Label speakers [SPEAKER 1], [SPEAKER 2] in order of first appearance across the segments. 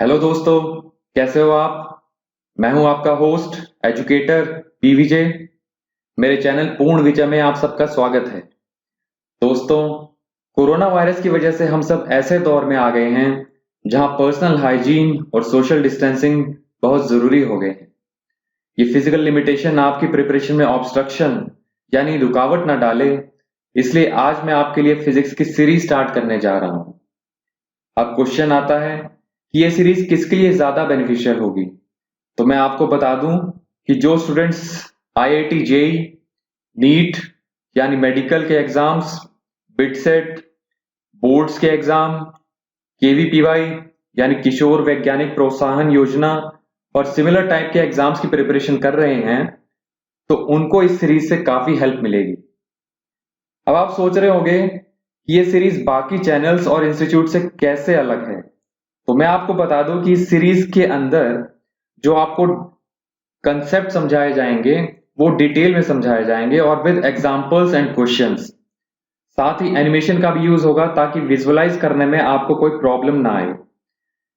[SPEAKER 1] Hello दोस्तों, कैसे हो आप। मैं हूं आपका होस्ट एजुकेटर पीवीजे। मेरे चैनल पूर्ण विजय में आप सबका स्वागत है। दोस्तों, कोरोना वायरस की वजह से हम सब ऐसे दौर में आ गए हैं जहां पर्सनल हाइजीन और सोशल डिस्टेंसिंग बहुत जरूरी हो गए हैं। ये फिजिकल लिमिटेशन आपकी प्रिपरेशन में ऑब्स्ट्रक्शन यानी रुकावट ना डाले, इसलिए आज मैं आपके लिए फिजिक्स की सीरीज स्टार्ट करने जा रहा हूं। अब क्वेश्चन आता है कि ये सीरीज किसके लिए ज्यादा बेनिफिशियल होगी। तो मैं आपको बता दूं कि जो स्टूडेंट्स आईआईटी जेई, नीट यानी मेडिकल के एग्जाम्स, बिटसेट, बोर्ड्स के एग्जाम, केवीपीवाई यानी किशोर वैज्ञानिक प्रोत्साहन योजना और सिमिलर टाइप के एग्जाम्स की प्रिपरेशन कर रहे हैं, तो उनको इस सीरीज से काफी हेल्प मिलेगी। अब आप सोच रहे होंगे कि ये सीरीज बाकी चैनल्स और इंस्टीट्यूट से कैसे अलग है। तो मैं आपको बता दूं कि इस सीरीज के अंदर जो आपको कंसेप्ट समझाए जाएंगे वो डिटेल में समझाए जाएंगे और विद एग्जांपल्स एंड क्वेश्चंस। साथ ही एनिमेशन का भी यूज होगा ताकि विजुअलाइज करने में आपको कोई प्रॉब्लम ना आए,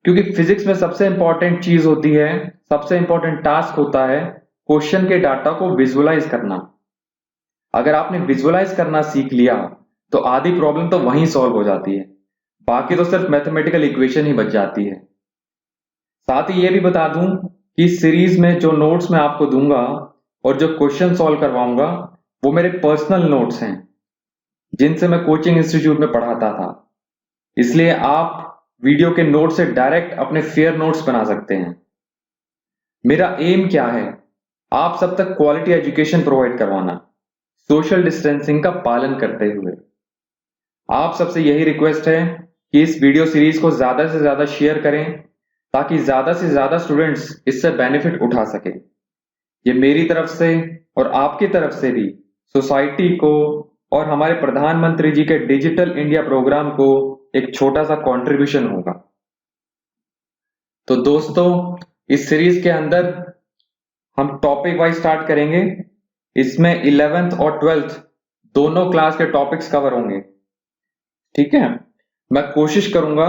[SPEAKER 1] क्योंकि फिजिक्स में सबसे इंपॉर्टेंट चीज होती है, सबसे इंपॉर्टेंट टास्क होता है क्वेश्चन के डाटा को विजुअलाइज करना। अगर आपने विजुअलाइज करना सीख लिया तो आधी प्रॉब्लम तो वहीं सॉल्व हो जाती है, बाकी तो सिर्फ मैथमेटिकल इक्वेशन ही बच जाती है। साथ ही ये भी बता दूं कि इस सीरीज में जो नोट्स मैं आपको दूंगा और जो क्वेश्चन सॉल्व करवाऊंगा वो मेरे पर्सनल नोट्स हैं, जिनसे मैं कोचिंग इंस्टीट्यूट में पढ़ाता था। इसलिए आप वीडियो के नोट से डायरेक्ट अपने फेयर नोट्स बना सकते हैं। मेरा एम क्या है, आप सब तक क्वालिटी एजुकेशन प्रोवाइड करवाना, सोशल डिस्टेंसिंग का पालन करते हुए। आप सबसे यही रिक्वेस्ट है कि इस वीडियो सीरीज को ज्यादा से ज्यादा शेयर करें ताकि ज्यादा से ज्यादा स्टूडेंट्स इससे बेनिफिट उठा सके। ये मेरी तरफ से और आपकी तरफ से भी सोसाइटी को और हमारे प्रधानमंत्री जी के डिजिटल इंडिया प्रोग्राम को एक छोटा सा कंट्रीब्यूशन होगा। तो दोस्तों, इस सीरीज के अंदर हम टॉपिक वाइज स्टार्ट करेंगे। इसमें 11th और 12th दोनों क्लास के टॉपिक्स कवर होंगे। ठीक है, मैं कोशिश करूंगा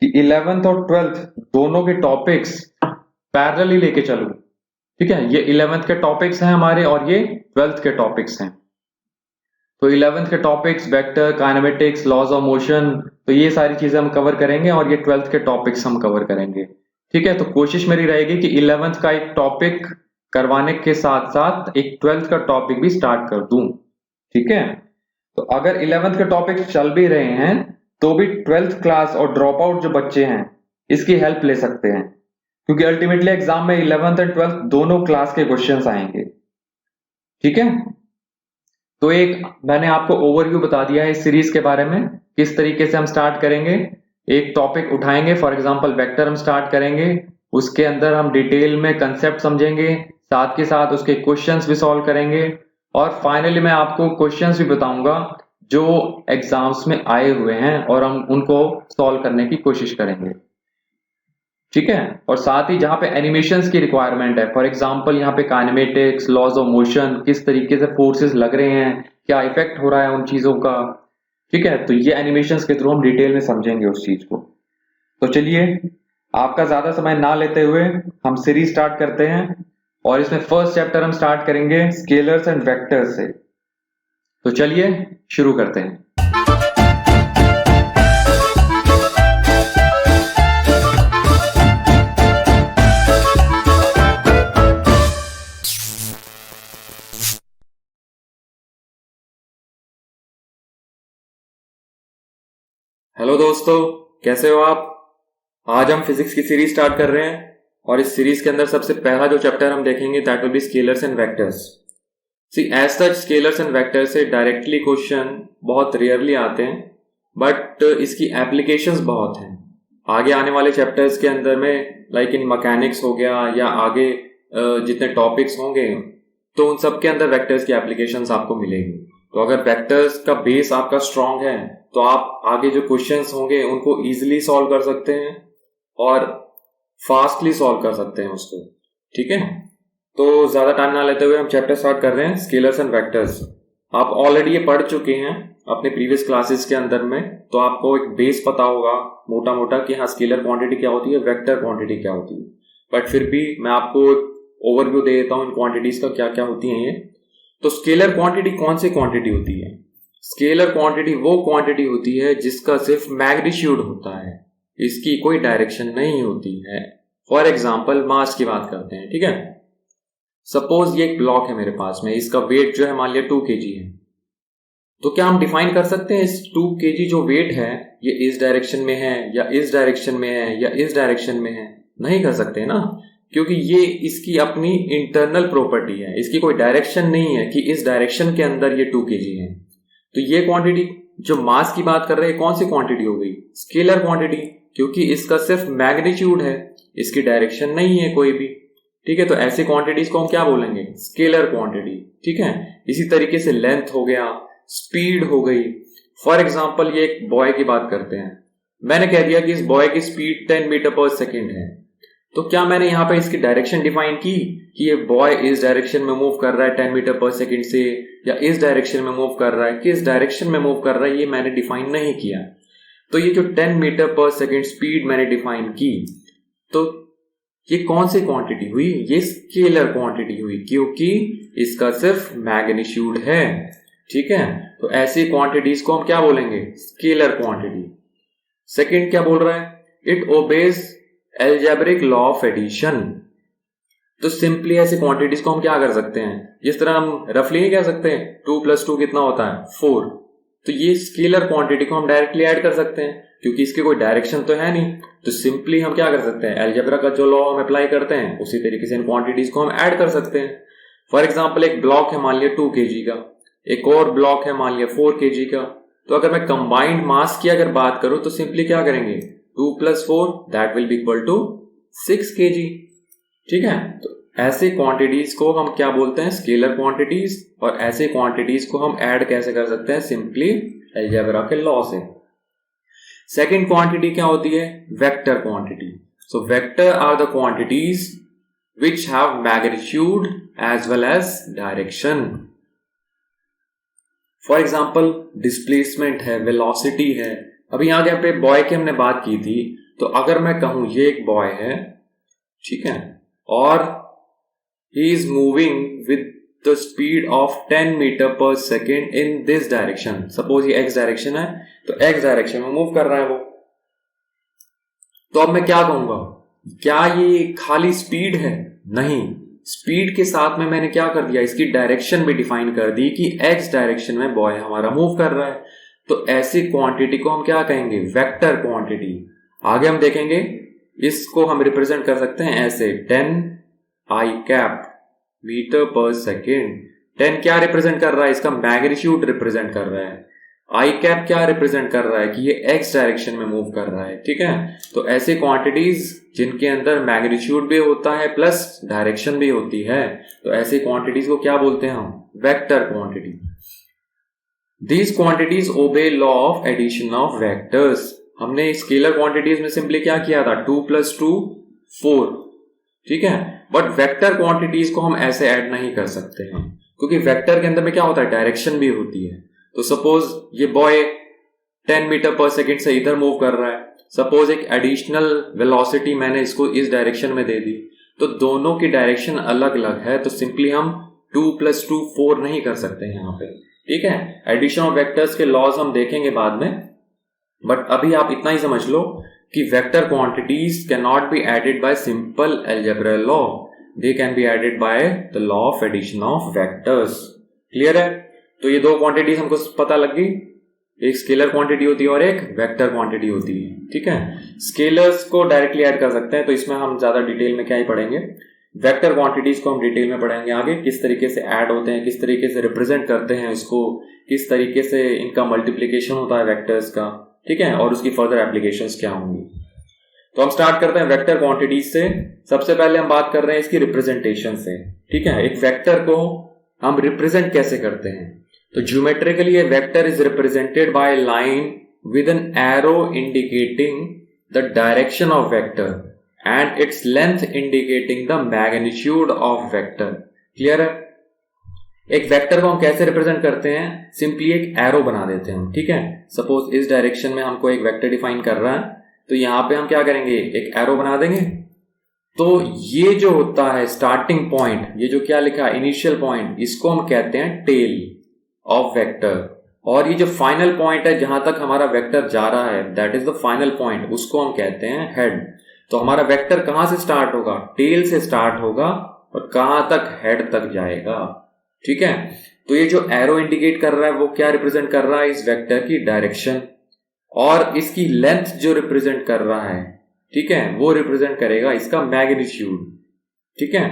[SPEAKER 1] कि 11th और 12th दोनों के टॉपिक्स पैरेलली लेके चलूं। ठीक है, ये 11th के टॉपिक्स हैं हमारे और ये 12th के टॉपिक्स हैं। तो 11th के topics vector, kinematics, laws of motion, तो ये सारी चीजें हम कवर करेंगे और ये 12th के टॉपिक्स हम कवर करेंगे। ठीक है, तो कोशिश मेरी रहेगी कि 11th का एक टॉपिक करवाने के साथ साथ एक 12th का टॉपिक भी स्टार्ट कर दूं। ठीक है, तो अगर 11th के टॉपिक चल भी रहे हैं तो भी 12th क्लास और ड्रॉप आउट जो बच्चे हैं इसकी हेल्प ले सकते हैं, क्योंकि अल्टीमेटली एग्जाम में 11th एंड 12th दोनों क्लास के क्वेश्चंस आएंगे। ठीक है, तो एक मैंने आपको ओवरव्यू बता दिया है इस सीरीज के बारे में, किस तरीके से हम स्टार्ट करेंगे। एक टॉपिक उठाएंगे, फॉर एग्जांपल वेक्टर हम स्टार्ट करेंगे, उसके अंदर हम डिटेल में कंसेप्ट समझेंगे, साथ के साथ उसके क्वेश्चंस भी सॉल्व करेंगे और फाइनली मैं आपको क्वेश्चंस भी बताऊंगा जो एग्जाम्स में आए हुए हैं और हम उनको सॉल्व करने की कोशिश करेंगे। ठीक है, और साथ ही जहां पे एनिमेशंस की रिक्वायरमेंट है, फॉर एग्जांपल यहाँ पे काइनेमेटिक्स, लॉज ऑफ मोशन, किस तरीके से फोर्सेस लग रहे हैं, क्या इफेक्ट हो रहा है उन चीजों का। ठीक है, तो ये एनिमेशंस के थ्रू हम डिटेल में समझेंगे उस चीज को। तो चलिए, आपका ज्यादा समय ना लेते हुए हम सीरीज स्टार्ट करते हैं और इसमें फर्स्ट चैप्टर हम स्टार्ट करेंगे स्केलर्स एंड वेक्टर्स से। तो चलिए शुरू करते हैं। हेलो दोस्तों, कैसे हो आप। आज हम फिजिक्स की सीरीज स्टार्ट कर रहे हैं और इस सीरीज के अंदर सबसे पहला जो चैप्टर हम देखेंगे that will be scalars and vectors. See as such scalars and vectors से डायरेक्टली क्वेश्चन बहुत रेयरली आते हैं, बट इसकी एप्लीकेशंस बहुत हैं। आगे आने वाले चैप्टर्स के अंदर में लाइक इन मैकेनिक्स हो गया या आगे जितने टॉपिक्स होंगे तो उन सब के अंदर वेक्टर्स की एप्लीकेशंस आपको मिलेंगी। तो अगर वेक्टर्स का बेस आपका स्ट्रांग है तो आप आगे जो क्वेश्चंस होंगे उनको इजीली सॉल्व कर सकते हैं और फास्टली सॉल्व कर सकते हैं उसको। ठीक है, तो ज्यादा टाइम ना लेते हुए हम चैप्टर स्टार्ट कर रहे हैं, स्केलर्स एंड वेक्टर्स। आप ऑलरेडी ये पढ़ चुके हैं,
[SPEAKER 2] अपने प्रीवियस क्लासेस के अंदर में, तो आपको एक बेस पता होगा मोटा मोटा कि हाँ स्केलर क्वांटिटी क्या होती है, वेक्टर क्वांटिटी क्या होती है। बट फिर भी मैं आपको ओवरव्यू दे देता हूँ इन क्वांटिटीज का क्या क्या होती हैं ये। तो स्केलर क्वांटिटी कौन सी क्वांटिटी होती है? स्केलर क्वांटिटी वो क्वांटिटी होती है जिसका सिर्फ मैग्नीट्यूड होता है, इसकी कोई डायरेक्शन नहीं होती है। फॉर एग्जाम्पल मास की बात करते हैं, ठीक है। सपोज ये एक ब्लॉक है मेरे पास में, इसका वेट जो है मान लिया 2 kg है। तो क्या हम डिफाइन कर सकते हैं इस 2 kg जो वेट है ये इस डायरेक्शन में है या इस डायरेक्शन में है या इस डायरेक्शन में है? नहीं कर सकते ना, क्योंकि ये इसकी अपनी इंटरनल प्रॉपर्टी है, इसकी कोई डायरेक्शन नहीं है कि इस डायरेक्शन के अंदर ये 2 kg है। तो ये क्वांटिटी जो मास की बात कर रहे हैं कौन सी क्वांटिटी हो गई? स्केलर क्वांटिटी, क्योंकि इसका सिर्फ मैग्नीट्यूड है, इसकी डायरेक्शन नहीं है कोई भी, ठीक है। तो ऐसी क्वांटिटीज को हम क्या बोलेंगे? स्केलर क्वांटिटी, ठीक है। इसी तरीके से लेंथ हो गया, स्पीड हो गई। फॉर एग्जाम्पल ये एक बॉय की बात करते हैं, मैंने कह दिया कि इस बॉय की स्पीड 10 मीटर पर सेकेंड है। तो क्या मैंने यहाँ पे इसकी डायरेक्शन डिफाइन की कि ये बॉय इस डायरेक्शन में मूव कर रहा है 10 मीटर पर सेकेंड से, या इस डायरेक्शन में मूव कर रहा है, किस डायरेक्शन में मूव कर रहा है, ये मैंने डिफाइन नहीं किया। तो ये जो 10 मीटर पर सेकेंड स्पीड मैंने डिफाइन की, तो ये कौन सी क्वांटिटी हुई? ये स्केलर क्वांटिटी हुई, क्योंकि इसका सिर्फ मैग्नीट्यूड है, ठीक है। तो ऐसी क्वांटिटीज को हम क्या बोलेंगे? Scalar quantity. सेकंड क्या बोल रहा है? It obeys algebraic law of addition. तो सिंपली ऐसी क्वांटिटीज को हम क्या कर सकते हैं, जिस तरह हम रफली नहीं कह सकते 2 + 2 कितना होता है? 4। तो ये स्केलर क्वांटिटी को हम डायरेक्टली ऐड कर सकते हैं, क्योंकि इसकी कोई डायरेक्शन तो है नहीं। तो सिंपली हम क्या कर सकते हैं, अलजेब्रा का जो लॉ हम अप्लाई करते हैं उसी तरीके से इन क्वांटिटीज को हम ऐड कर सकते हैं। फॉर एग्जाम्पल एक ब्लॉक है मान लिया 2 kg का, एक और ब्लॉक है मान लिया 4 kg का। तो अगर मैं कंबाइंड मास की अगर बात करूं तो सिंपली क्या करेंगे, 2 + 4 that will be equal to 6 kg, ठीक है। तो ऐसे क्वांटिटीज को हम क्या बोलते हैं? Scalar quantities. और ऐसे क्वांटिटीज को हम ऐड कैसे कर सकते हैं? सिंपली अलजेब्रा के लॉ से। सेकेंड क्वांटिटी क्या होती है? Vector quantity. So vector are the quantities which have magnitude as well as direction. For example displacement है, वेलोसिटी है। अभी यहाँ पे बॉय की हमने बात की थी, तो अगर मैं कहूं ये एक बॉय है, ठीक है, और he is moving with the speed of 10 metre per second in this direction. Suppose ये एक्स डायरेक्शन है, तो एक्स डायरेक्शन में मूव कर रहा है वो। तो अब मैं क्या कहूंगा, क्या ये खाली स्पीड है? नहीं, स्पीड के साथ में मैंने क्या कर दिया, इसकी डायरेक्शन भी डिफाइन कर दी कि एक्स डायरेक्शन में बॉय हमारा मूव कर रहा है। तो ऐसी क्वांटिटी को हम क्या कहेंगे? Vector quantity. आगे हम देखेंगे, इसको हम रिप्रेजेंट कर सकते हैं ऐसे 10 आई कैप मीटर पर सेकेंड। 10 क्या रिप्रेजेंट कर रहा है? इसका मैग्नीट्यूड रिप्रेजेंट कर रहा है। आई कैप क्या रिप्रेजेंट कर रहा है? कि ये एक्स डायरेक्शन में मूव कर रहा है, ठीक है। तो ऐसे क्वांटिटीज जिनके अंदर मैग्नीट्यूड भी होता है प्लस डायरेक्शन भी होती है, तो ऐसी क्वांटिटीज को क्या बोलते हैं हम? Vector quantity. These quantities obey law of addition of vectors. हमने स्केलर क्वांटिटीज में सिंपली क्या किया था? 2 + 2 4, ठीक है। बट वेक्टर क्वांटिटीज को हम ऐसे ऐड नहीं कर सकते हैं, क्योंकि वेक्टर के अंदर में क्या होता है? डायरेक्शन भी होती है। तो सपोज ये बॉय 10 मीटर पर सेकेंड से इधर मूव कर रहा है, सपोज एक एडिशनल वेलोसिटी मैंने इसको इस डायरेक्शन में दे दी, तो दोनों की डायरेक्शन अलग अलग है। तो सिंपली हम 2 + 2 4 नहीं कर सकते यहाँ पे, ठीक है। एडिशन ऑफ वेक्टर्स के लॉज हम देखेंगे बाद में, बट अभी आप इतना ही समझ लो कि vector quantities can not be added by simple algebra law, they can be added by the law of addition of vectors. Clear है? तो ये दो क्वांटिटीज हमको पता लग गई, एक स्केलर क्वांटिटी होती है और एक वेक्टर क्वांटिटी होती है, ठीक है। स्केलर्स को डायरेक्टली ऐड कर सकते हैं, तो इसमें हम ज्यादा डिटेल में क्या ही पढ़ेंगे। वेक्टर क्वांटिटीज को हम डिटेल में पढ़ेंगे आगे, किस तरीके से ऐड होते हैं, किस तरीके से रिप्रेजेंट करते हैं इसको, किस तरीके से इनका मल्टीप्लीकेशन होता है वेक्टर्स का, ठीक है, और उसकी फर्दर एप्लीकेशंस क्या होंगी। तो हम स्टार्ट करते हैं वेक्टर क्वांटिटीज से। सबसे पहले हम बात कर रहे हैं इसकी रिप्रेजेंटेशन से, ठीक है। एक वेक्टर को हम रिप्रेजेंट कैसे करते हैं? तो geometrically A vector is represented by line with an arrow indicating the direction of vector and its length indicating the magnitude of vector. Clear है? एक वेक्टर को हम कैसे रिप्रेजेंट करते हैं, सिंपली एक एरो बना देते हैं, ठीक है। सपोज इस डायरेक्शन में हमको एक वेक्टर डिफाइन कर रहा है, तो यहाँ पे हम क्या करेंगे, एक एरो बना देंगे। तो ये जो होता है स्टार्टिंग पॉइंट, ये जो क्या लिखा है इनिशियल पॉइंट, इसको हम कहते हैं टेल ऑफ वेक्टर। और ये जो फाइनल पॉइंट है जहां तक हमारा वेक्टर जा रहा है, that is the final point, उसको हम कहते हैं हेड। तो हमारा वेक्टर कहां से स्टार्ट होगा, टेल से स्टार्ट होगा और कहां तक, हेड तक जाएगा, ठीक है। तो ये जो एरो इंडिकेट कर रहा है वो क्या रिप्रेजेंट कर रहा है, इस वेक्टर की डायरेक्शन। और इसकी लेंथ जो रिप्रेजेंट कर रहा है, ठीक है, वो रिप्रेजेंट करेगा इसका मैग्नीट्यूड, ठीक है।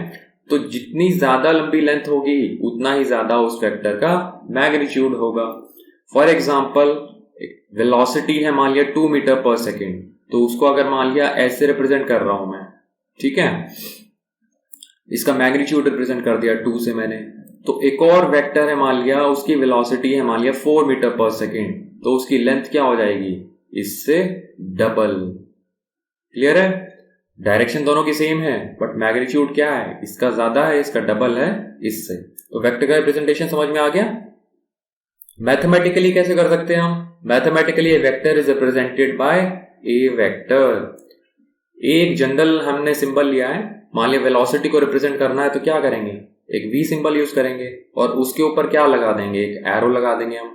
[SPEAKER 2] तो जितनी ज्यादा लंबी लेंथ होगी उतना ही ज्यादा उस वेक्टर का मैग्नीट्यूड होगा। फॉर एग्जाम्पल वेलोसिटी है मान लिया 2 मीटर पर सेकेंड, तो उसको अगर मान लिया ऐसे रिप्रेजेंट कर रहा हूं मैं, ठीक है, इसका मैग्नीट्यूड रिप्रेजेंट कर दिया 2 से मैंने। तो एक और वेक्टर है मान लिया, उसकी वेलोसिटी है मान लिया 4 मीटर पर सेकेंड, तो उसकी लेंथ क्या हो जाएगी, इससे डबल। क्लियर है, डायरेक्शन दोनों की सेम है बट मैग्नीट्यूड क्या है, इसका ज्यादा है, इसका डबल है इससे। तो वेक्टर का रिप्रेजेंटेशन समझ में आ गया। मैथमेटिकली कैसे कर सकते हैं हम, mathematically A vector is represented by A vector. एक जनरल हमने सिंबल लिया है, मान लिया वेलोसिटी को रिप्रेजेंट करना है तो क्या करेंगे, एक वी सिंबल यूज करेंगे और उसके ऊपर क्या लगा देंगे, एक एरो लगा देंगे हम,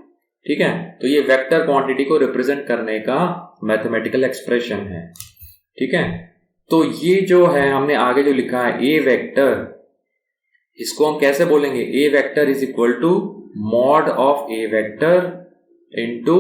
[SPEAKER 2] ठीक है। तो ये वेक्टर क्वांटिटी को रिप्रेजेंट करने का मैथमेटिकल एक्सप्रेशन है, ठीक है। तो ये जो है हमने आगे जो लिखा है ए वेक्टर, इसको हम कैसे बोलेंगे, A vector is equal to mod of A vector into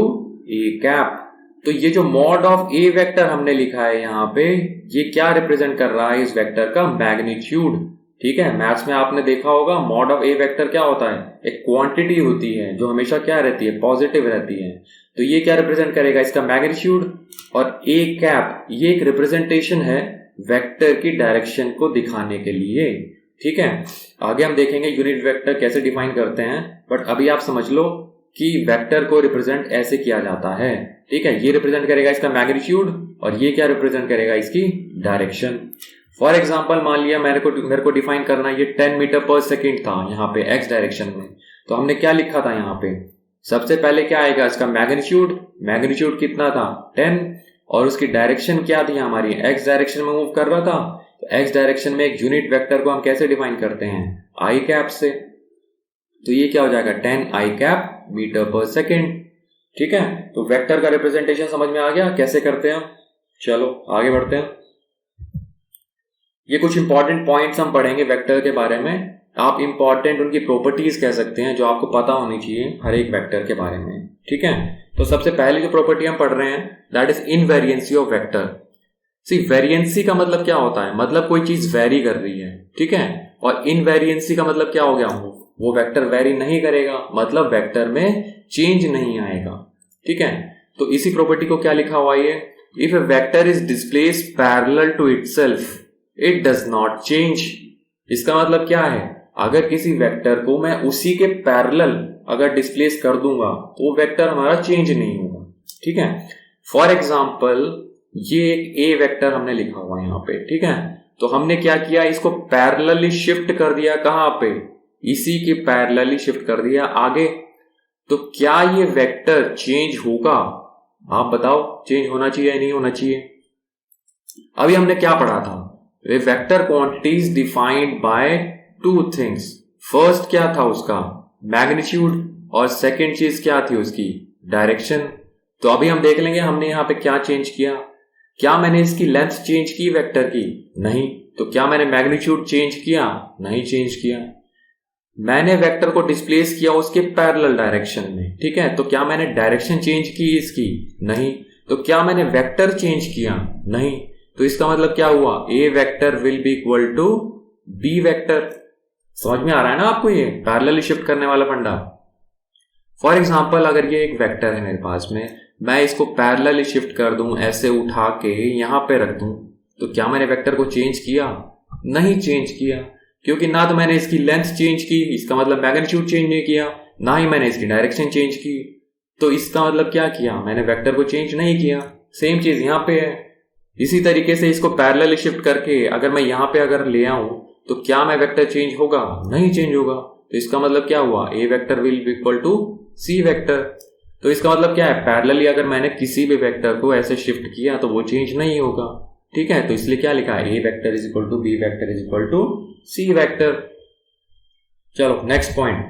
[SPEAKER 2] A cap. तो ये जो मॉड ऑफ ए वेक्टर हमने लिखा है यहाँ पे, ये क्या रिप्रेजेंट कर रहा है, इस वेक्टर का मैग्नीट्यूड, ठीक है। मैथ्स में आपने देखा होगा मॉड ऑफ ए वेक्टर क्या होता है, एक क्वांटिटी होती है जो हमेशा क्या रहती है, पॉजिटिव रहती है। तो ये क्या रिप्रेजेंट करेगा, इसका मैग्नीट्यूड। और ए कैप ये एक रिप्रेजेंटेशन है वेक्टर की डायरेक्शन को दिखाने के लिए, ठीक है। आगे हम देखेंगे यूनिट वेक्टर कैसे डिफाइन करते हैं, बट अभी आप समझ लो कि वेक्टर को रिप्रेजेंट ऐसे किया जाता है, ठीक है। ये रिप्रेजेंट करेगा इसका मैग्नीट्यूड और ये क्या रिप्रेजेंट करेगा, इसकी डायरेक्शन। फॉर एग्जाम्पल मान लिया मेरे को डिफाइन करना, ये 10 मीटर पर सेकेंड था यहाँ पे एक्स डायरेक्शन में, तो हमने क्या लिखा था यहाँ पे, सबसे पहले क्या आएगा, इसका मैग्नीट्यूड। मैग्नीट्यूड कितना था, 10, और उसकी डायरेक्शन क्या थी हमारी, एक्स डायरेक्शन में मूव कर रहा था। तो एक्स डायरेक्शन में एक यूनिट वेक्टर को हम कैसे डिफाइन करते हैं, आई कैप से। तो ये क्या हो जाएगा, 10 आई कैप मीटर पर सेकेंड, ठीक है। तो वेक्टर का रिप्रेजेंटेशन समझ में आ गया कैसे करते हैं। चलो आगे बढ़ते हैं। ये कुछ इंपॉर्टेंट पॉइंट्स हम पढ़ेंगे वेक्टर के बारे में। आप इंपॉर्टेंट उनकी प्रॉपर्टीज कह सकते हैं जो आपको पता होनी चाहिए हर एक वेक्टर के बारे में, ठीक है। तो सबसे पहले जो प्रॉपर्टी हम पढ़ रहे हैं दैट इज इनवेरिएंसी ऑफ वेक्टर। सी वेरिएंसी का मतलब क्या होता है, मतलब कोई चीज वेरी कर रही है, ठीक है। और इनवेरिएंसी का मतलब क्या हो गया, वो वेक्टर वेरी नहीं करेगा, मतलब वेक्टर में चेंज नहीं आएगा, ठीक है। तो इसी प्रॉपर्टी को क्या लिखा हुआ है, if A vector is displaced parallel to itself it does not change. इसका मतलब क्या है, अगर किसी वेक्टर को मैं उसी के पैरेलल अगर डिस्प्लेस कर दूंगा तो वो वेक्टर हमारा चेंज नहीं होगा, ठीक है। फॉर एग्जाम्पल ये एक ए वेक्टर हमने लिखा हुआ है यहाँ पे, ठीक है। तो हमने क्या किया, इसको पैरेलली शिफ्ट कर दिया, कहां पे, इसी के पैरेलली शिफ्ट कर दिया आगे। तो क्या ये वेक्टर चेंज होगा, आप बताओ, चेंज होना चाहिए या नहीं होना चाहिए। अभी हमने क्या पढ़ा था, वे vector quantities defined by two things. First क्या था उसका मैग्नीट्यूड, और सेकंड चीज क्या थी उसकी डायरेक्शन। तो अभी हम देख लेंगे हमने यहाँ पे क्या चेंज किया। क्या मैंने इसकी लेंथ चेंज की वेक्टर की, नहीं। तो क्या मैंने मैग्नीट्यूड चेंज किया, नहीं चेंज किया। मैंने वेक्टर को डिस्प्लेस किया उसके पैरेलल डायरेक्शन में, ठीक है। तो क्या मैंने डायरेक्शन चेंज की इसकी, नहीं। तो क्या मैंने वेक्टर चेंज किया, नहीं। तो इसका मतलब क्या हुआ, A vector will be equal to B vector. समझ में आ रहा है ना आपको, ये पैरेलली शिफ्ट करने वाला फंडा। फॉर एग्जाम्पल अगर ये एक वेक्टर है मेरे पास में, मैं इसको पैरेलली शिफ्ट कर दूं, ऐसे उठा के यहां पे रख दूं, तो क्या मैंने वेक्टर को चेंज किया, नहीं चेंज किया, क्योंकि ना तो मैंने इसकी लेंथ चेंज की, इसका मतलब मैग्नीट्यूड चेंज नहीं किया, ना ही मैंने इसकी डायरेक्शन चेंज की। तो इसका मतलब क्या किया, मैंने वेक्टर को चेंज नहीं किया। सेम चीज यहां पे है। इसी तरीके से इसको पैरेलली शिफ्ट करके अगर मैं यहां पे अगर ले आऊं तो क्या मैं वेक्टर चेंज होगा, नहीं चेंज होगा। तो इसका मतलब क्या हुआ, A vector will be equal to C vector. तो इसका मतलब क्या है, पैरेलली अगर मैंने किसी भी वेक्टर को ऐसे शिफ्ट किया तो वो चेंज नहीं होगा, ठीक है। तो इसलिए क्या लिखा है, A vector is equal to B vector is equal to C vector. चलो next point,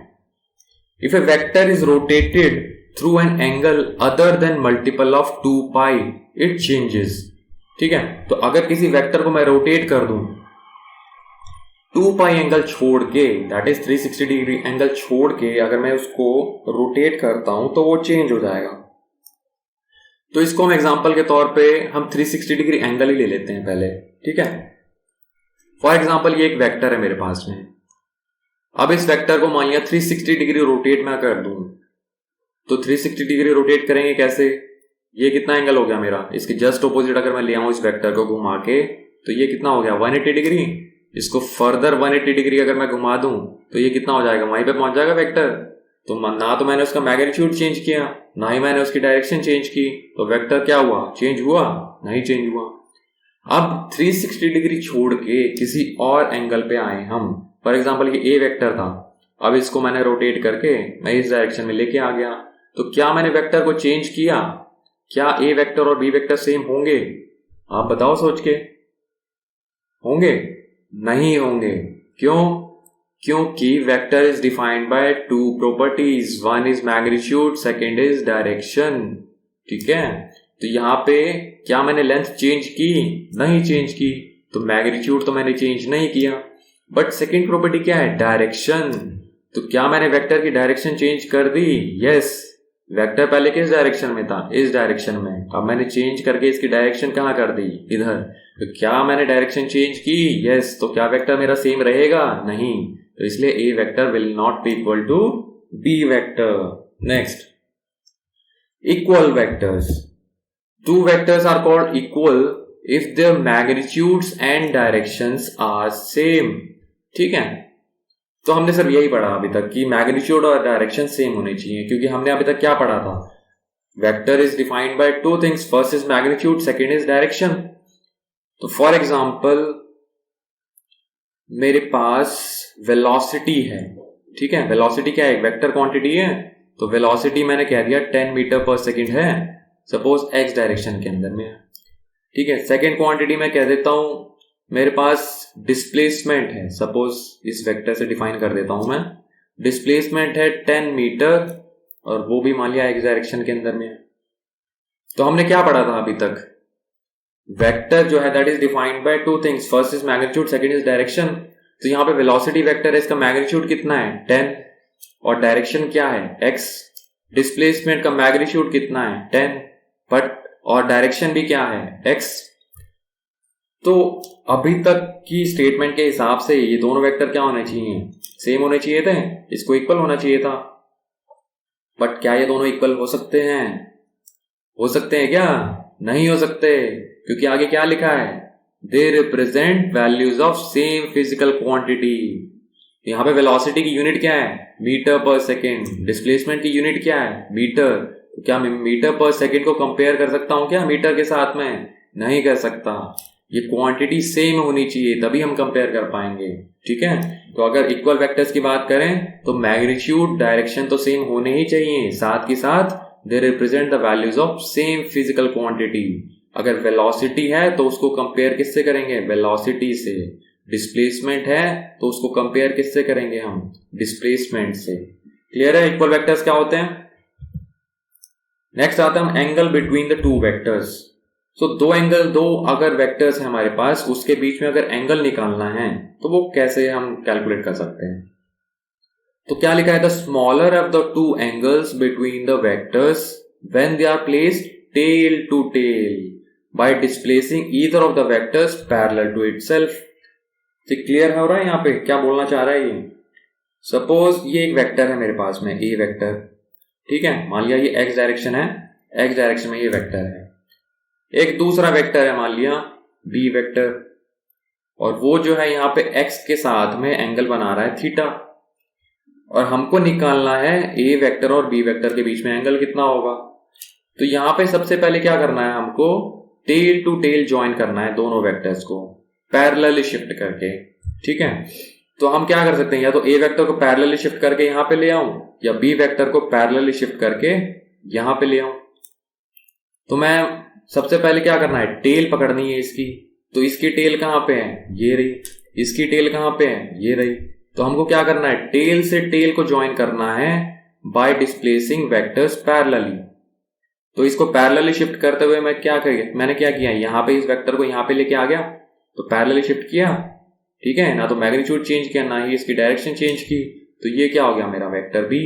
[SPEAKER 2] if A vector is rotated through an angle other than multiple of 2 pi it changes, ठीक है। तो अगर किसी वेक्टर को मैं रोटेट कर दूं 2 पाई एंगल छोड़ के, दैट इज 360 डिग्री एंगल छोड़ के, अगर मैं उसको रोटेट करता हूं तो वो चेंज हो जाएगा। तो इसको हम एग्जांपल के तौर पे हम 360 डिग्री एंगल ही ले लेते हैं पहले, ठीक है। फॉर एग्जांपल ये एक वेक्टर है मेरे पास में, अब इस वेक्टर को मान लिया 360 डिग्री रोटेट मैं कर दूं, तो 360 डिग्री रोटेट करेंगे कैसे, ये कितना एंगल हो गया मेरा, इसके जस्ट ऑपोजिट अगर मैं ले आऊं इस वेक्टर को घुमा के, तो ये कितना हो गया 180 डिग्री। इसको फर्दर 180 डिग्री अगर मैं घुमा दूं तो ये कितना हो जाएगा, वहीं पे पहुंच जाएगा वेक्टर। तो ना तो मैंने उसका मैग्नीट्यूड चेंज किया, ना ही मैंने उसकी डायरेक्शन चेंज की, तो वेक्टर क्या हुआ, चेंज हुआ नहीं, चेंज हुआ। अब 360 डिग्री छोड़ के किसी और एंगल पे आए हम, फॉर एग्जाम्पल ये ए वेक्टर था, अब इसको मैंने रोटेट करके मैं इस डायरेक्शन में लेके आ गया, तो क्या मैंने वेक्टर को चेंज किया, क्या ए वेक्टर और बी वेक्टर सेम होंगे, आप बताओ सोच के, होंगे नहीं होंगे। क्यों, क्योंकि vector is defined by 2 properties, one is magnitude, second is direction, ठीक है। तो यहां पे क्या मैंने लेंथ चेंज की, नहीं चेंज की, तो मैग्नीट्यूड तो मैंने चेंज नहीं किया, बट सेकेंड प्रॉपर्टी क्या है, डायरेक्शन। तो क्या मैंने वेक्टर की डायरेक्शन चेंज कर दी, यस। वेक्टर पहले किस डायरेक्शन में था, इस डायरेक्शन में, अब मैंने चेंज करके इसकी डायरेक्शन कहां कर दी, इधर। तो क्या मैंने डायरेक्शन चेंज की, यस। तो क्या वेक्टर मेरा सेम रहेगा, नहीं। तो इसलिए A vector will not be equal to B vector. Next, equal vectors, 2 vectors are called equal if their magnitudes and directions are same, ठीक है। तो हमने सर यही पढ़ा अभी तक कि मैग्नीट्यूड और डायरेक्शन सेम होने चाहिए, क्योंकि हमने अभी तक क्या पढ़ा था, vector is defined by 2 things, first is magnitude, second is direction. तो फॉर एग्जांपल मेरे पास वेलोसिटी है, ठीक है। वेलोसिटी क्या है, एक वेक्टर क्वांटिटी है, तो वेलोसिटी मैंने कह दिया 10 मीटर पर सेकेंड है, सपोज एक्स डायरेक्शन के अंदर में, ठीक है। सेकेंड क्वांटिटी मैं कह देता हूं मेरे पास डिस्प्लेसमेंट है, सपोज इस वेक्टर से डिफाइन कर देता हूं मैं, डिस्प्लेसमेंट है 10 मीटर और वो भी मान लिया एक्स डायरेक्शन के अंदर में। तो हमने क्या पढ़ा था अभी तक, वेक्टर जो है that is defined by 2 things, first is magnitude, second is direction. तो यहाँ पे वेलोसिटी वेक्टर है, इसका मैग्नीट्यूड कितना है 10 और डायरेक्शन क्या है x, डिस्प्लेसमेंट का मैग्नीट्यूड कितना है 10 बट और डायरेक्शन भी क्या है x। तो अभी तक की स्टेटमेंट के हिसाब से ये दोनों वेक्टर क्या होने चाहिए, सेम होने चाहिए थे, इसको इक्वल होना चाहिए था। बट क्या ये दोनों इक्वल हो सकते हैं, हो सकते हैं क्या, नहीं हो सकते, क्योंकि आगे क्या लिखा है, they represent values of same physical quantity. यहां पे वेलोसिटी की यूनिट क्या है, मीटर पर सेकेंड, डिस्प्लेसमेंट की यूनिट क्या है, मीटर। तो क्या मैं मीटर पर सेकेंड को कंपेयर कर सकता हूं क्या मीटर के साथ में, नहीं कर सकता। ये क्वांटिटी सेम होनी चाहिए तभी हम कंपेयर कर पाएंगे, ठीक है। तो अगर इक्वल वेक्टर्स की बात करें तो मैग्नीट्यूड डायरेक्शन तो सेम होने ही चाहिए, साथ ही साथ they represent the values of same physical quantity. अगर वेलोसिटी है तो उसको कंपेयर किससे करेंगे, वेलोसिटी से। डिस्प्लेसमेंट है तो उसको कंपेयर किससे करेंगे हम, डिस्प्लेसमेंट से। क्लियर है इक्वल वेक्टर्स क्या होते हैं। नेक्स्ट आता है एंगल बिटवीन द 2 वेक्टर्स। सो दो अगर वेक्टर्स है हमारे पास, उसके बीच में अगर एंगल निकालना है तो वो कैसे हम कैलकुलेट कर सकते हैं। तो क्या लिखा है, the smaller of the 2 angles between the vectors when they are placed tail to tail by displacing either of the vectors parallel to itself. Clear हो रहा है यहाँ पे क्या बोलना चाह रहा है ये। सपोज ये एक वेक्टर है मेरे पास में, ए वेक्टर, ठीक है। मान लिया ये एक्स डायरेक्शन है, एक्स डायरेक्शन में ये वेक्टर है। एक दूसरा वेक्टर है मान लिया बी वेक्टर, और वो जो है यहाँ पे एक्स के साथ में एंगल बना रहा है थीटा, और हमको निकालना है ए वेक्टर और बी वेक्टर के बीच में एंगल कितना होगा। तो यहाँ पे सबसे पहले क्या करना है, हमको टेल टू टेल ज्वाइन करना है दोनों वेक्टर्स को पैरेलली शिफ्ट करके, ठीक है। तो हम क्या कर सकते हैं, या तो ए वेक्टर को पैरेलली शिफ्ट करके यहां पे ले आऊं, या बी वेक्टर को पैरेलली शिफ्ट करके यहां पे ले आऊं। तो मैं सबसे पहले क्या करना है, टेल पकड़नी है इसकी। तो इसकी टेल कहां पे है, ये रही। इसकी टेल कहां पे है, ये रही। तो हमको क्या करना है, टेल से टेल को ज्वाइन करना है बाय डिस्प्लेसिंग वेक्टर्स पैरेलली। तो इसको पैरेलली शिफ्ट करते हुए मैंने क्या किया, यहां पे इस वेक्टर को यहां पे लेके आ गया, तो पैरेलली शिफ्ट किया, ठीक है ना। तो मैग्नीट्यूड चेंज किया, ना ही इसकी डायरेक्शन चेंज की। तो ये क्या हो गया मेरा वेक्टर बी,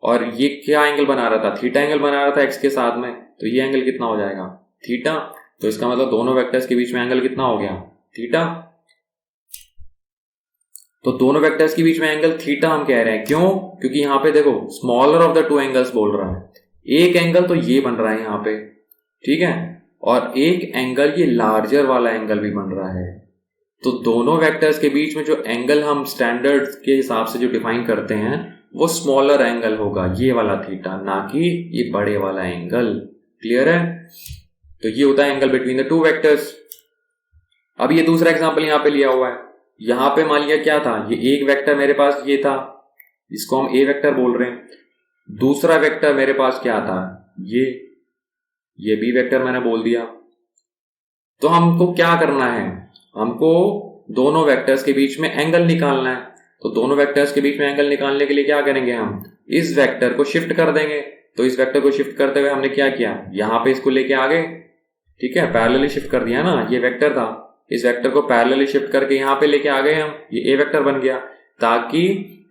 [SPEAKER 2] और ये क्या एंगल बना रहा था, थीटा एंगल बना रहा था एक्स के साथ में। तो ये एंगल कितना हो जाएगा, थीटा। तो इसका मतलब दोनों वेक्टर्स के बीच में एंगल कितना हो गया, थीटा। तो दोनों वेक्टर्स के बीच में एंगल थीटा हम कह रहे हैं, क्यों, क्योंकि यहां पे देखो smaller of the two angles बोल रहा है। एक एंगल तो ये बन रहा है यहां पे, ठीक है, और एक एंगल ये लार्जर वाला एंगल भी बन रहा है। तो दोनों वेक्टर्स के बीच में जो एंगल हम स्टैंडर्ड के हिसाब से जो डिफाइन करते हैं वो स्मॉलर एंगल होगा, ये वाला थीटा, ना कि ये बड़े वाला एंगल। क्लियर है। तो ये होता है angle between the two vectors. अब ये दूसरा एग्जांपल यहां पे लिया हुआ है। यहां पे मान लिया क्या था, ये एक वेक्टर मेरे पास ये था, इसको हम ए वेक्टर बोल रहे हैं। दूसरा वेक्टर मेरे पास क्या था, ये बी वेक्टर मैंने बोल दिया। तो हमको क्या करना है, हमको दोनों वेक्टर्स के बीच में एंगल निकालना है। तो दोनों वेक्टर्स के बीच में एंगल निकालने के लिए क्या करेंगे, हम इस वेक्टर को शिफ्ट कर देंगे। तो इस वेक्टर को शिफ्ट करते हुए हमने क्या किया, यहां पे इसको लेके आ गए, ठीक है, पैरेलली शिफ्ट कर दिया ना, ये वेक्टर था, इस वेक्टर को पैरेलली शिफ्ट करके यहां पे लेके आ गए हम, ये ए वेक्टर बन गया, ताकि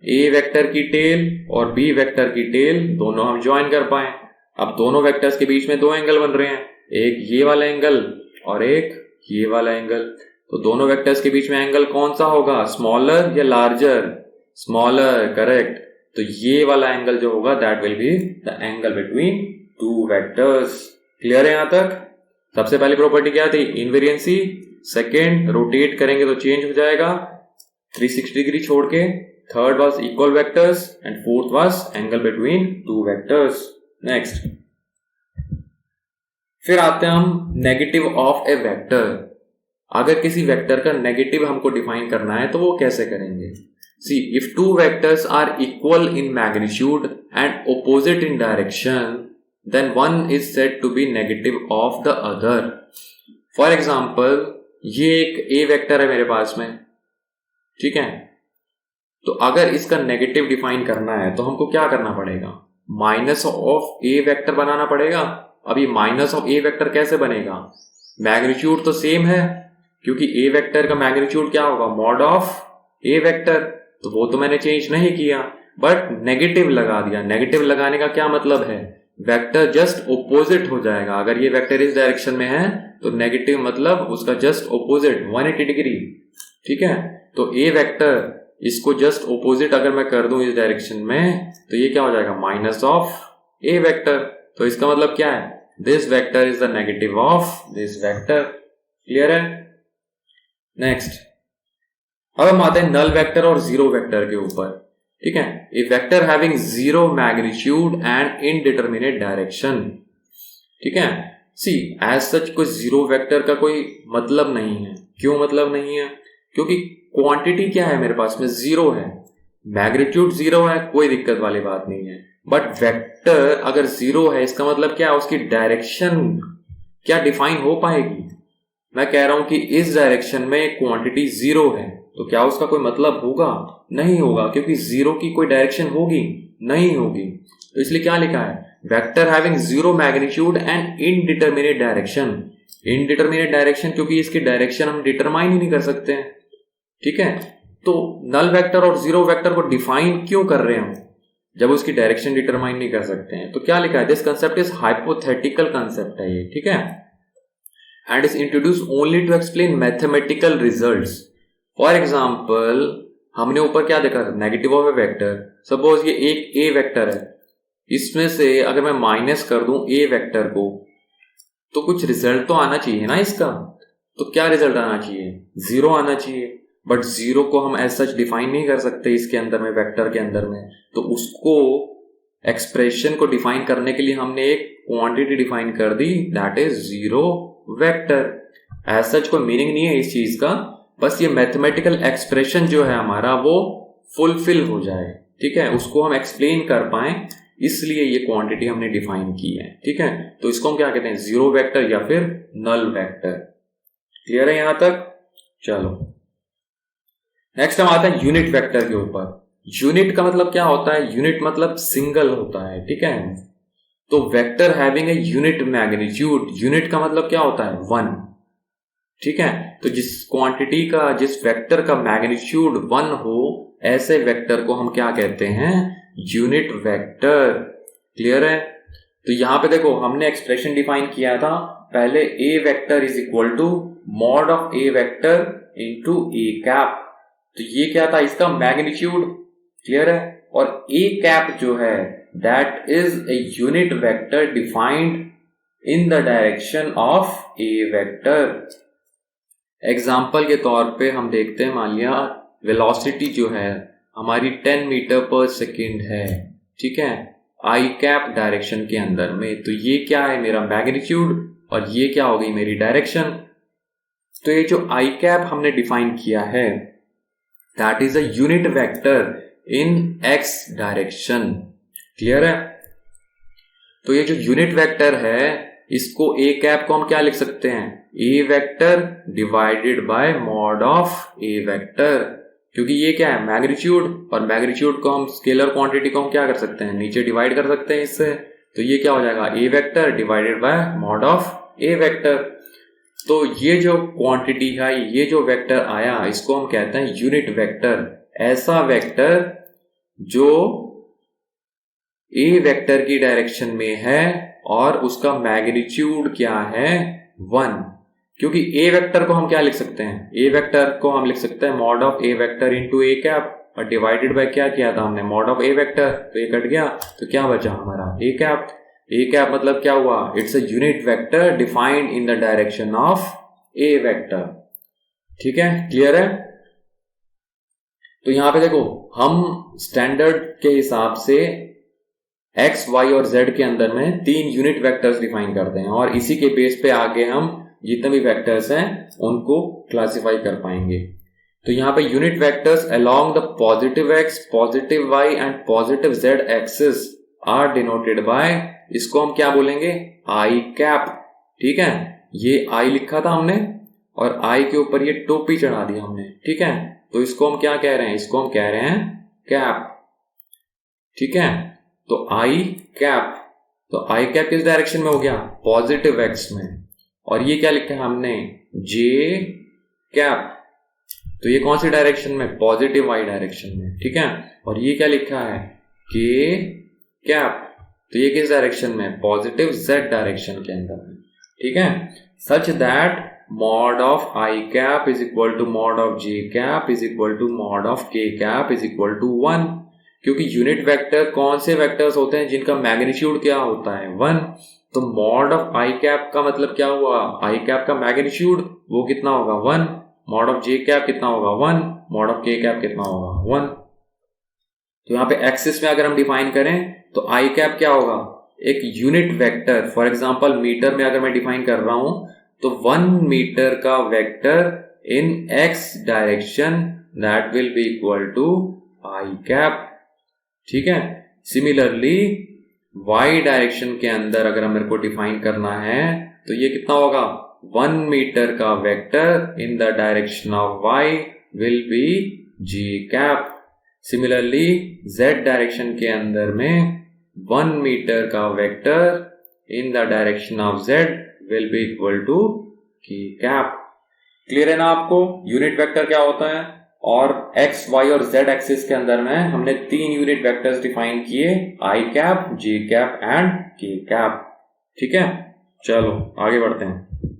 [SPEAKER 2] ए वेक्टर की टेल और बी वेक्टर की टेल दोनों हम ज्वाइन कर पाए। अब दोनों वेक्टर्स के बीच में दो एंगल बन रहे हैं, एक ये वाला एंगल और एक ये वाला एंगल। तो दोनों वेक्टर्स के बीच में एंगल कौन सा होगा, स्मॉलर या लार्जर, स्मॉलर, करेक्ट। तो ये वाला एंगल जो होगा that will be the angle between two vectors. Clear है यहां तक। सबसे पहली प्रॉपर्टी क्या थी, इनवेरिएंसी। सेकेंड, रोटेट करेंगे तो चेंज हो जाएगा 360 डिग्री छोड़ के। Third was equal vectors and fourth was angle between two vectors. Next, फिर आते हैं हम नेगेटिव ऑफ ए वेक्टर। अगर किसी वेक्टर का नेगेटिव हमको डिफाइन करना है तो वो कैसे करेंगे। See, if two vectors are equal in magnitude and opposite in direction then one is said to be negative of the other. For example, ये एक A वेक्टर है मेरे पास में, ठीक है। तो अगर इसका नेगेटिव डिफाइन करना है तो हमको क्या करना पड़ेगा, माइनस ऑफ A वेक्टर बनाना पड़ेगा। अब ये माइनस ऑफ A वेक्टर कैसे बनेगा, मैग्नीट्यूड तो सेम है, क्योंकि A वेक्टर का मैग्नीट्यूड क्या होगा, मॉड ऑफ A वेक्टर। तो वो तो मैंने चेंज नहीं किया, बट नेगेटिव लगा दिया। नेगेटिव लगाने का क्या मतलब है, वेक्टर जस्ट ओपोजिट हो जाएगा। अगर ये वेक्टर इस डायरेक्शन में है तो नेगेटिव मतलब उसका जस्ट ओपोजिट 180 डिग्री, ठीक है। तो ए वेक्टर इसको जस्ट ओपोजिट अगर मैं कर दूं इस डायरेक्शन में तो ये क्या हो जाएगा, माइनस ऑफ ए वेक्टर। तो इसका मतलब क्या है, this vector is the negative of this vector. Clear है। नेक्स्ट, अब हम आते हैं नल वेक्टर और जीरो वेक्टर के ऊपर, ठीक है। A vector having zero magnitude and indeterminate direction, ठीक है। सी, एज सच कोई जीरो वेक्टर का कोई मतलब नहीं है। क्यों मतलब नहीं है, क्योंकि क्वांटिटी क्या है मेरे पास में, जीरो है, मैग्नीट्यूड जीरो है, कोई दिक्कत वाली बात नहीं है। बट वेक्टर अगर जीरो है इसका मतलब क्या है, उसकी डायरेक्शन क्या डिफाइन हो पाएगी। मैं कह रहा हूं कि इस डायरेक्शन में क्वांटिटी जीरो है, तो क्या उसका कोई मतलब होगा, नहीं होगा, क्योंकि जीरो की कोई डायरेक्शन होगी नहीं होगी। तो इसलिए क्या लिखा है, vector having zero magnitude and indeterminate direction. Indeterminate direction क्योंकि इसकी डायरेक्शन हम डिटरमाइन ही नहीं कर सकते हैं, ठीक है। तो नल वेक्टर और जीरो वेक्टर को डिफाइन क्यों कर रहे हैं हम, जब उसकी डायरेक्शन डिटरमाइन नहीं कर सकते हैं। तो क्या लिखा है, this concept is hypothetical concept है ये, ठीक है, and is introduce only to explain mathematical results. For example, हमने ऊपर क्या देखा था, negative of A vector. Suppose ये एक ए वेक्टर है, इसमें से अगर मैं माइनस कर दूं ए वेक्टर को तो कुछ रिजल्ट तो आना चाहिए ना इसका। तो क्या रिजल्ट आना चाहिए, जीरो आना चाहिए। बट जीरो को हम एज सच डिफाइन नहीं कर सकते इसके अंदर में, वेक्टर के अंदर में। तो उसको एक्सप्रेशन को डिफाइन करने के लिए हमने एक क्वांटिटी डिफाइन कर दी, that is zero vector. As such कोई मीनिंग नहीं है इस चीज का, बस ये मैथमेटिकल एक्सप्रेशन जो है हमारा वो फुलफिल हो जाए, ठीक है, उसको हम एक्सप्लेन कर पाए, इसलिए ये क्वांटिटी हमने डिफाइन की है, ठीक है। तो इसको हम क्या कहते हैं, जीरो वेक्टर या फिर नल वेक्टर। क्लियर है यहां तक? चलो नेक्स्ट हम आते हैं यूनिट वेक्टर के ऊपर। यूनिट का मतलब क्या होता है, यूनिट मतलब सिंगल होता है, ठीक है। तो vector having a unit magnitude, unit का मतलब क्या होता है, 1, ठीक है। तो जिस क्वांटिटी का, जिस वेक्टर का मैग्नीट्यूड 1 हो, ऐसे वेक्टर को हम क्या कहते हैं, यूनिट वेक्टर। क्लियर है? तो यहां पे देखो हमने एक्सप्रेशन डिफाइन किया था पहले, A vector is equal to mod of A vector into A cap. तो ये क्या था, इसका मैग्नीट्यूड। क्लियर है? और ए कैप जो है that is a unit vector defined in the direction of A vector. Example के तौर पे हम देखते हैं, मान लिया वेलोसिटी जो है हमारी 10 मीटर पर सेकेंड है, ठीक है, आई कैप डायरेक्शन के अंदर में। तो ये क्या है, मेरा मैग्नीट्यूड, और ये क्या हो गई, मेरी डायरेक्शन। तो ये जो आई कैप हमने डिफाइन किया है that is a unit vector in X direction. Clear है? तो ये जो यूनिट वेक्टर है, इसको ए कैप को हम क्या लिख सकते हैं, A vector divided by mod of A vector, क्योंकि ये क्या है, मैग्नीट्यूड, और मैग्नीट्यूड को हम, स्केलर क्वांटिटी को हम क्या कर सकते हैं, नीचे डिवाइड कर सकते हैं इससे। तो ये क्या हो जाएगा, A vector divided by mod of A vector. तो ये जो क्वांटिटी है, ये जो वेक्टर आया, इसको हम कहते हैं यूनिट वेक्टर। ऐसा वेक्टर जो ए वेक्टर की डायरेक्शन में है और उसका मैग्नीट्यूड क्या है, 1। क्योंकि ए वेक्टर को हम क्या लिख सकते हैं, ए वेक्टर को हम लिख सकते हैं mod of A vector into A cap, और डिवाइडेड बाय क्या किया था हमने, मॉड ऑफ ए वेक्टर। तो ये कट गया, तो क्या बचा हमारा, ए कैप। ए कैप मतलब क्या हुआ, it's a unit vector defined in the direction of A vector. ठीक है, क्लियर है? तो यहां पे देखो हम स्टैंडर्ड के हिसाब से एक्स, वाई और जेड के अंदर में 3 यूनिट वेक्टर्स डिफाइन करते हैं, और इसी के बेस पे आगे हम जितने भी वेक्टर्स हैं उनको क्लासिफाई कर पाएंगे। तो यहां पे unit vectors along the positive X, positive Y and positive Z axis are denoted by, इसको हम क्या बोलेंगे, आई कैप। ठीक है, ये आई लिखा था हमने और आई के ऊपर ये टोपी चढ़ा दी हमने। ठीक है, तो इसको हम क्या कह रहे हैं, इसको हम कह रहे हैं कैप। ठीक है, तो आई कैप, तो आई कैप किस डायरेक्शन में हो गया, पॉजिटिव एक्स में। और ये क्या लिखा है हमने, जे कैप, तो ये कौन सी डायरेक्शन में, पॉजिटिव वाई डायरेक्शन में। ठीक है, और ये क्या लिखा है, के कैप, तो ये किस डायरेक्शन में, पॉजिटिव जेड डायरेक्शन के अंदर में। ठीक है, such that mod of I cap is equal to mod of J cap is equal to mod of K cap is equal to 1। क्योंकि यूनिट वेक्टर कौन से वेक्टर्स होते हैं जिनका मैग्नीट्यूड क्या होता है, 1। तो मॉड ऑफ आई कैप का मतलब क्या हुआ, आई कैप का मैग्नीट्यूड वो कितना होगा, 1। मॉड ऑफ जे कैप कितना होगा, 1। मॉड ऑफ के कैप कितना होगा, 1। तो यहाँ पे एक्सिस में अगर हम डिफाइन करें तो आई कैप क्या होगा, एक unit vector. For example metre में अगर मैं डिफाइन कर रहा हूं तो 1 मीटर का vector in X direction that will be equal to I cap. ठीक है, सिमिलरली वाई डायरेक्शन के अंदर अगर मेरे को डिफाइन करना है तो ये कितना होगा, 1 मीटर का vector in the direction of Y will be G cap. Similarly Z direction के अंदर में 1 मीटर का vector in the direction of Z will be equal to K cap. Clear है ना आपको, यूनिट वेक्टर क्या होता है। और एक्स, वाई और जेड एक्सिस के अंदर में हमने 3 यूनिट वेक्टर्स डिफाइन किए, I cap, J cap and K cap. ठीक है, चलो आगे बढ़ते हैं।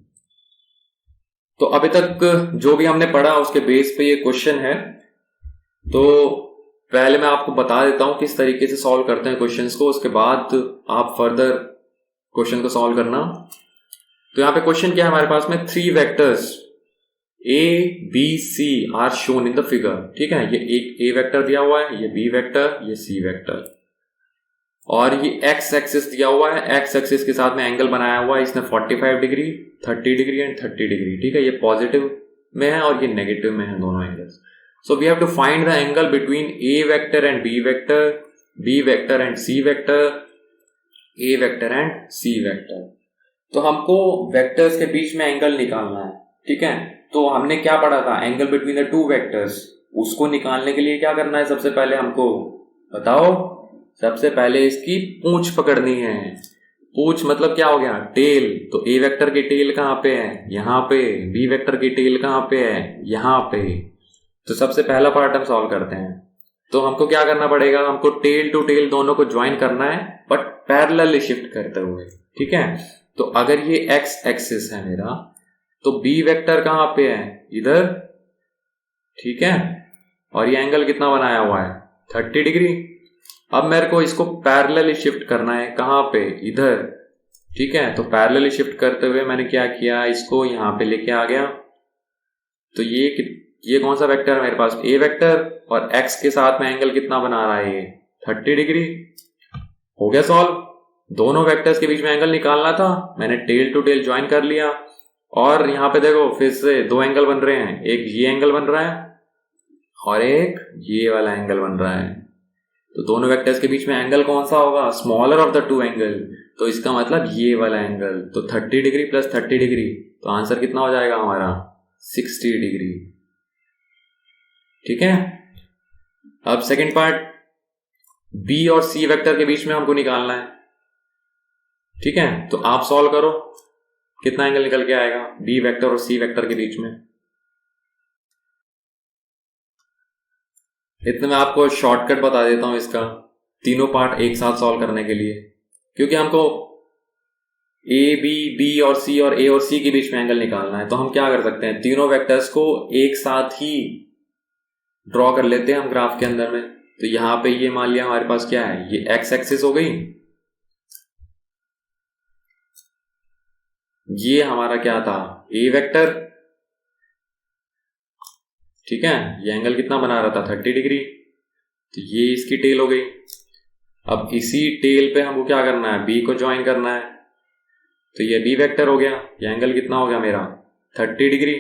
[SPEAKER 2] तो अभी तक जो भी हमने पढ़ा उसके बेस पे ये क्वेश्चन है। तो पहले मैं आपको बता देता हूं किस तरीके से सॉल्व करते हैं क्वेश्चंस को, उसके बाद आप फर्दर क्वेश्चन को सॉल्व करना। तो यहाँ पे क्वेश्चन क्या है हमारे पास में, 3 vectors A, B, C are shown in the figure. ठीक है, ये एक A वेक्टर दिया हुआ है, ये B वेक्टर, ये C वेक्टर, और ये X एक्सिस दिया हुआ है। X एक्सिस के साथ में एंगल बनाया हुआ है इसने 45 डिग्री, 30 डिग्री एंड 30 डिग्री। ठीक है, ये पॉजिटिव में है और ये नेगेटिव में है, दोनों angles. So we have to find the angle between A vector and B vector, B vector and C vector, A vector and C vector. तो हमको वेक्टर्स के बीच में एंगल निकालना है, ठीक है। तो हमने क्या पढ़ा था, angle between the two vectors, उसको निकालने के लिए क्या करना है, सबसे पहले हमको बताओ। सबसे पहले इसकी पूंछ पकड़नी है। पूंछ मतलब क्या हो गया, टेल। तो ए वेक्टर की टेल कहाँ पे है, यहाँ पे। बी वेक्टर की टेल कहाँ पे है, यहाँ पे। तो सबसे पहला पार्ट हम सॉल्व करते हैं। तो हमको क्या करना पड़ेगा, हमको टेल टू टेल दोनों को ज्वाइन करना है, बट पैरेलली शिफ्ट करते हुए, ठीक है। तो अगर ये एक्स एक्सिस है मेरा, तो बी वेक्टर कहाँ पे है, इधर, ठीक है। और ये एंगल कितना बनाया हुआ है, 30 डिग्री। अब मेरे को इसको पैरेलली शिफ्ट करना है, कहाँ पे, इधर, ठीक है। तो पैरेलली शिफ्ट करते हुए मैंने क्या किया, इसको यहाँ पे लेके आ गया। तो ये कौन सा वेक्टर है मेरे पास, ए वेक्टर, और एक्स के साथ में एंगल कितना बना रहा है, ये 30 डिग्री। हो गया सॉल्व। दोनों वेक्टर्स के बीच में एंगल निकालना था, मैंने टेल टू टेल ज्वाइन कर लिया। और यहाँ पे देखो फिर से दो एंगल बन रहे हैं, एक ये एंगल बन रहा है और एक ये वाला एंगल बन रहा है। तो दोनों वेक्टर्स के बीच में एंगल कौन सा होगा, smaller of the two angle. तो इसका मतलब ये वाला एंगल। तो 30 डिग्री प्लस 30 डिग्री, तो आंसर कितना हो जाएगा हमारा, 60 डिग्री, ठीक है। अब सेकंड पार्ट, बी और सी वेक्टर के बीच में हमको निकालना है, ठीक है। तो आप सॉल्व करो, कितना एंगल निकल के आएगा बी वेक्टर और सी वेक्टर के बीच में। इतने मैं आपको शॉर्टकट बता देता हूं इसका, तीनों पार्ट एक साथ सॉल्व करने के लिए। क्योंकि हमको ए बी, बी और सी और ए और सी के बीच में एंगल निकालना है, तो हम क्या कर सकते हैं, तीनों वेक्टर्स को एक साथ ही ड्रॉ कर लेते हैं हम ग्राफ के अंदर में। तो यहां पे ये मान लिया हमारे पास क्या है, ये एक्स एक्सिस हो गई, ये हमारा क्या था, ए वेक्टर, ठीक है। ये एंगल कितना बना रहा था, 30 डिग्री। तो ये इसकी टेल हो गई। अब इसी टेल पे हमको क्या करना है, बी को ज्वाइन करना है। तो ये बी वेक्टर हो गया, ये एंगल कितना हो गया मेरा, 30 डिग्री।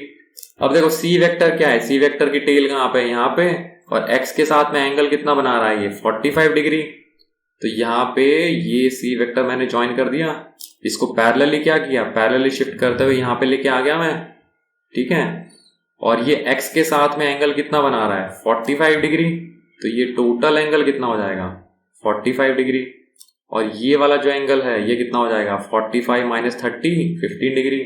[SPEAKER 2] अब देखो सी वेक्टर क्या है, सी वेक्टर की टेल कहाँ पे, यहाँ पे, और एक्स के साथ में एंगल कितना बना रहा है, ये 45 डिग्री। तो यहाँ पे ये सी वेक्टर मैंने ज्वाइन कर दिया, इसको पैरेलली क्या किया, पैरेलली शिफ्ट करते हुए यहाँ पे लेके आ गया मैं, ठीक है। और ये एक्स के साथ में एंगल कितना बना रहा है, 45 डिग्री। तो ये टोटल एंगल कितना हो जाएगा, 45 डिग्री। और ये वाला जो एंगल है ये कितना हो जाएगा, 45 माइनस 30, 15 डिग्री।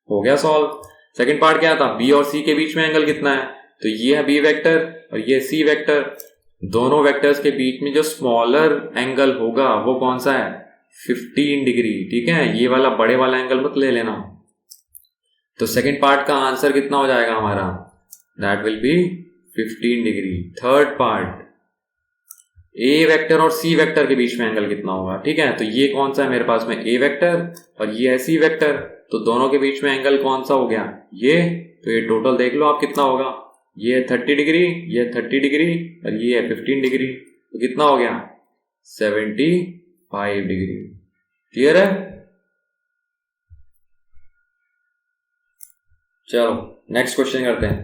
[SPEAKER 2] हो गया सॉल्व। सेकंड पार्ट क्या था, बी और सी के बीच में एंगल कितना है, तो ये है बी वेक्टर और ये सी वेक्टर। दोनों वेक्टर्स के बीच में जो स्मॉलर एंगल होगा वो कौन सा है, 15 डिग्री, ठीक है। ये वाला बड़े वाला एंगल मत ले लेना। तो सेकंड पार्ट का आंसर कितना हो जाएगा हमारा, that will B 15 degree. Third part, A vector और सी वेक्टर के बीच में एंगल कितना होगा, ठीक है। तो ये कौन सा है मेरे पास में, ए वेक्टर, और ये है सी वेक्टर। तो दोनों के बीच में एंगल कौन सा हो गया, ये। तो ये टोटल देख लो आप कितना होगा, ये 30 डिग्री, ये 30 डिग्री और ये है 15 डिग्री। तो कितना हो गया, 75 डिग्री। क्लियर है। चलो नेक्स्ट क्वेश्चन करते हैं।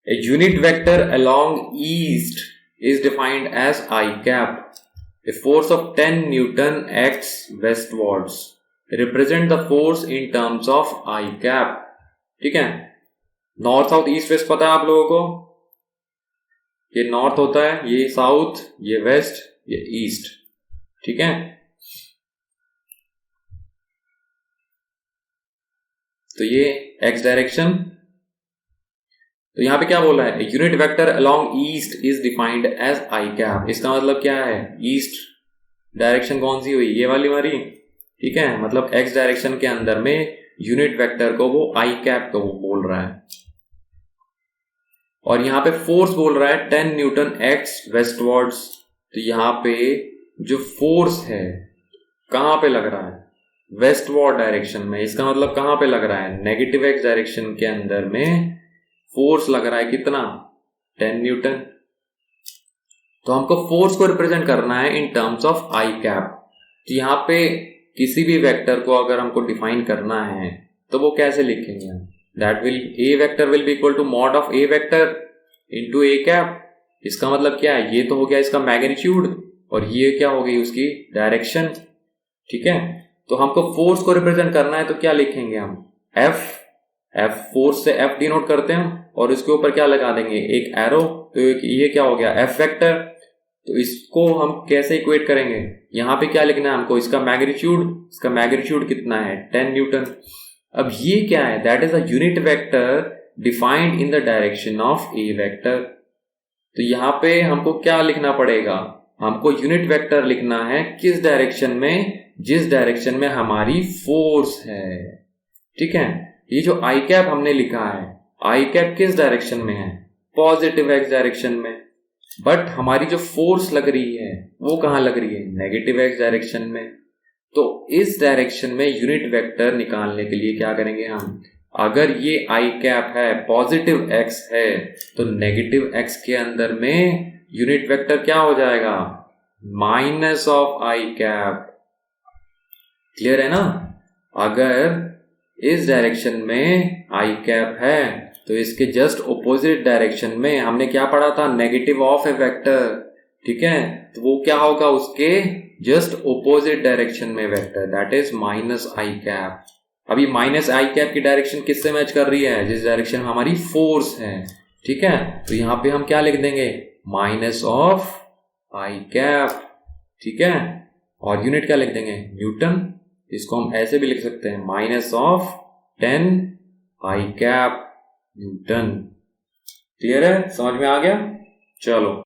[SPEAKER 2] A unit vector along east is defined as I cap. A force of 10 Newton acts westwards. Represent the force in terms of I cap. ठीक है। नॉर्थ साउथ ईस्ट वेस्ट पता है आप लोगों को, ये नॉर्थ होता है, ये साउथ, ये वेस्ट, ये ईस्ट, ठीक है। तो ये एक्स डायरेक्शन। तो यहां पे क्या बोला है, unit vector along east is defined as I cap. इसका मतलब क्या है, ईस्ट डायरेक्शन कौन सी हुई, ये वाली हमारी, ठीक है। मतलब एक्स डायरेक्शन के अंदर में यूनिट वेक्टर को वो आई कैप को वो बोल रहा है। और यहां पे फोर्स बोल रहा है 10 न्यूटन एक्स वेस्टवर्ड्स। तो यहां पे जो फोर्स है कहां पे लग रहा है, वेस्टवर्ड डायरेक्शन में। इसका मतलब कहां पे लग रहा है, नेगेटिव एक्स डायरेक्शन के अंदर में फोर्स लग रहा है कितना, 10 न्यूटन। तो हमको फोर्स को रिप्रेजेंट करना है in terms of I cap. तो यहां पे किसी भी वेक्टर को अगर हमको डिफाइन करना है तो वो कैसे लिखेंगे हम, that will A vector will be equal to mod of A vector into A cap. इसका मतलब क्या है, ये तो हो गया इसका मैग्नीट्यूड और ये क्या हो गई उसकी डायरेक्शन। ठीक है, तो हमको फोर्स को रिप्रेजेंट करना है तो क्या लिखेंगे हम, एफ फोर्स से एफ डिनोट करते हैं और इसके ऊपर क्या लगा देंगे, एक एरो। तो ये क्या हो गया, एफ वेक्टर। तो इसको हम कैसे इक्वेट करेंगे, यहां पे क्या लिखना है हमको, इसका मैग्नीट्यूड कितना है, 10 न्यूटन। अब ये क्या है, that is a unit vector defined in the direction of A vector. तो यहां पे हमको क्या लिखना पड़ेगा, हमको यूनिट वेक्टर लिखना है किस डायरेक्शन में, जिस डायरेक्शन में हमारी फोर्स है। ठीक है, ये जो आई कैप हमने लिखा है, आई कैप किस डायरेक्शन में है, पॉजिटिव एक्स डायरेक्शन में। बट हमारी जो फोर्स लग रही है वो कहां लग रही है, नेगेटिव एक्स डायरेक्शन में। तो इस डायरेक्शन में यूनिट वेक्टर निकालने के लिए क्या करेंगे हम, अगर ये आई कैप है पॉजिटिव एक्स है तो नेगेटिव एक्स के अंदर में यूनिट वेक्टर क्या हो जाएगा, minus of I cap. Clear है ना। अगर इस डायरेक्शन में आई कैप है तो इसके जस्ट ऑपोजिट डायरेक्शन में हमने क्या पढ़ा था, नेगेटिव ऑफ ए वेक्टर। ठीक है, तो वो क्या होगा, उसके जस्ट ऑपोजिट डायरेक्शन में vector, that is minus I cap. अभी माइनस आई कैप की डायरेक्शन किससे मैच कर रही है, जिस डायरेक्शन में हमारी फोर्स है। ठीक है, तो यहां पे हम क्या लिख देंगे, माइनस ऑफ आई कैप। ठीक है, और यूनिट क्या लिख देंगे, न्यूटन। इसको हम ऐसे भी लिख सकते हैं, minus of 10 I cap Newton. Clear है, समझ में आ गया। चलो